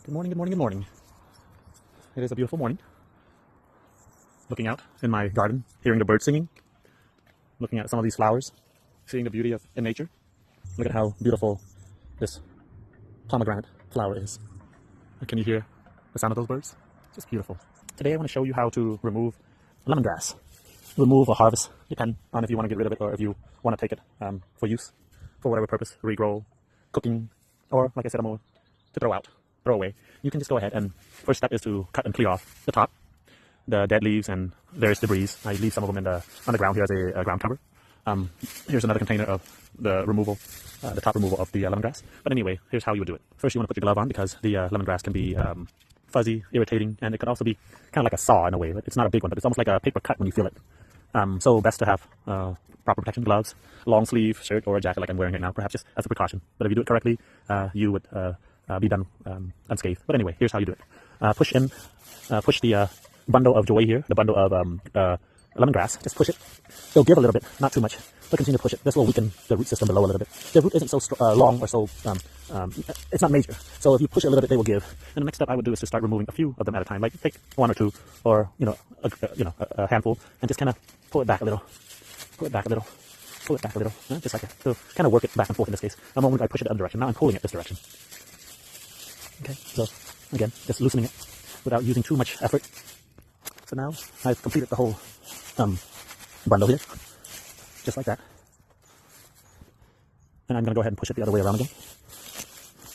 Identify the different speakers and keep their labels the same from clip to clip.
Speaker 1: Good morning, good morning, good morning. It is a beautiful morning. Looking out in my garden, hearing the birds singing, looking at some of these flowers, seeing the beauty of in nature. Look at how beautiful this pomegranate flower is. Can you hear the sound of those birds? It's just beautiful. Today I want to show you how to remove lemongrass. Remove or harvest, depend on if you want to get rid of it or if you want to take it for use, for whatever purpose, regrow, cooking, or like I said, to throw out, throw away. You can just go ahead and first step is to cut and clear off the top, the dead leaves and various debris. I leave some of them on the ground here as a ground cover. Here's another container of the removal, the top removal of the lemongrass. But anyway, here's how you would do it. First, you want to put your glove on because the lemongrass can be fuzzy, irritating, and it could also be kind of like a saw in a way. But it's not a big one, but it's almost like a paper cut when you feel it. So best to have proper protection gloves, long sleeve shirt or a jacket like I'm wearing right now, perhaps just as a precaution. But if you do it correctly, you would be done unscathed. But anyway, here's how you do it. Push the bundle of joy here, the bundle of lemongrass. Just push it. It'll give a little bit, not too much, but continue to push it. This will weaken the root system below a little bit. The root isn't so long or so, it's not major. So if you push it a little bit, they will give. And the next step I would do is to start removing a few of them at a time. Like take one or two, or a handful, and just kind of pull it back a little, pull it back a little, pull it back a little, just like that. So kind of work it back and forth in this case. A moment I push it the other direction. Now I'm pulling it this direction. Okay, so again, just loosening it without using too much effort. So now I've completed the whole bundle here, just like that. And I'm going to go ahead and push it the other way around again.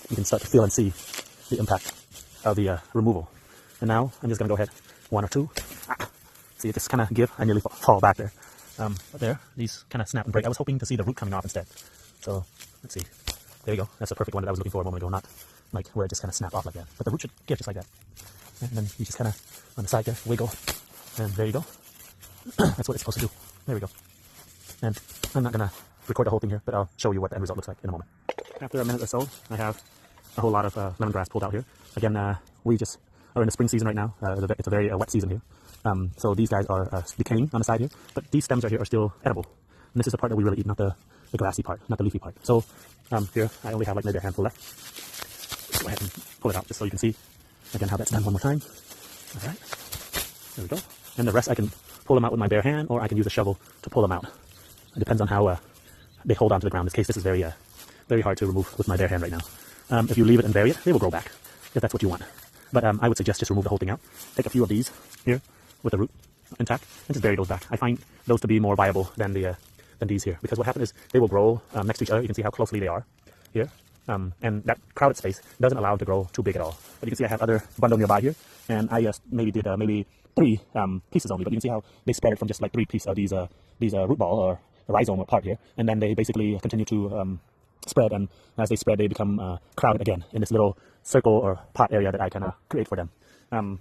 Speaker 1: You can start to feel and see the impact of the removal. And now I'm just going to go ahead, one or two. See, it just kind of give. I nearly fall back there. But there, these kind of snap and break. I was hoping to see the root coming off instead. So let's see. There you go. That's the perfect one that I was looking for a moment ago. Not like where it just kind of snap off like that. But the root should give just like that. And then you just kind of on the side there, wiggle. And there you go. That's what it's supposed to do. There we go. And I'm not going to record the whole thing here, but I'll show you what the end result looks like in a moment. After a minute or so, I have a whole lot of lemongrass pulled out here. Again, we just are in the spring season right now. It's a very wet season here. So these guys are decaying on the side here, but these stems right here are still edible. And this is the part that we really eat, not the grassy part, not the leafy part. So here, I only have like maybe a handful left. Let's go ahead and pull it out just so you can see again how that's done one more time. All right, there we go. And the rest I can pull them out with my bare hand, or I can use a shovel to pull them out. It depends on how they hold on to the ground. In this case, this is very very hard to remove with my bare hand right now. If you leave it and bury it, they will grow back, if that's what you want. But I would suggest just remove the whole thing out. Take a few of these here with the root intact and just bury those back. I find those to be more viable than these here, because what happens is they will grow next to each other. You can see how closely they are here. And that crowded space doesn't allow them to grow too big at all. But you can see I have other bundle nearby here, and I just maybe did maybe 3 pieces only. But you can see how they spread it from just like 3 pieces of these root ball or rhizome part here, and then they basically continue to spread, and as they spread, they become crowded again in this little circle or pot area that I kind of create for them.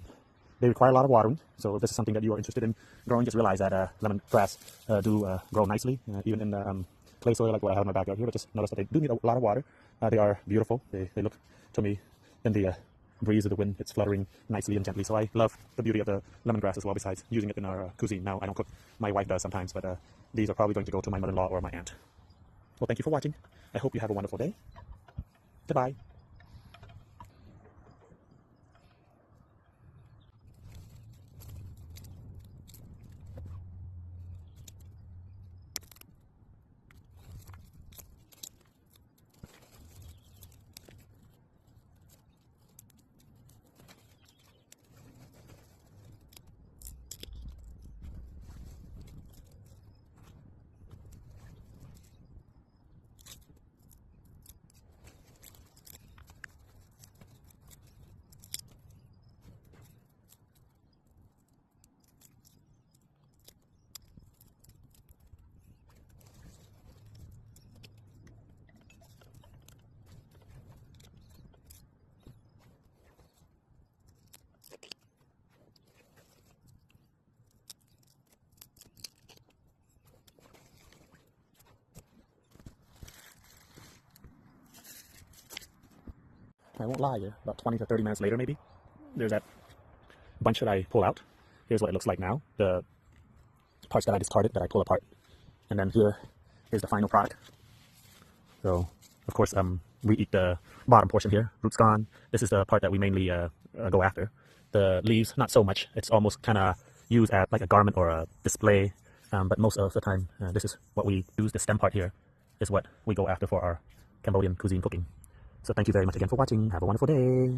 Speaker 1: They require a lot of watering, so if this is something that you are interested in growing, just realize that lemongrass do grow nicely, even in the clay soil like what I have in my backyard here. But just notice that they do need a lot of water. They are beautiful. They look to me in the breeze of the wind. It's fluttering nicely and gently. So I love the beauty of the lemongrass as well, besides using it in our cuisine. Now, I don't cook. My wife does sometimes, but these are probably going to go to my mother-in-law or my aunt. Well, thank you for watching. I hope you have a wonderful day. Goodbye. I won't lie, about 20 to 30 minutes later maybe, there's that bunch that I pull out. Here's what it looks like now. The parts that I discarded that I pull apart. And then here's the final product. So Of course, we eat the bottom portion here, roots gone. This is the part that we mainly go after. The leaves, not so much. It's almost kind of used as like a garment or a display. But most of the time, this is what we use. The stem part here is what we go after for our Cambodian cuisine cooking. So thank you very much again for watching. Have a wonderful day.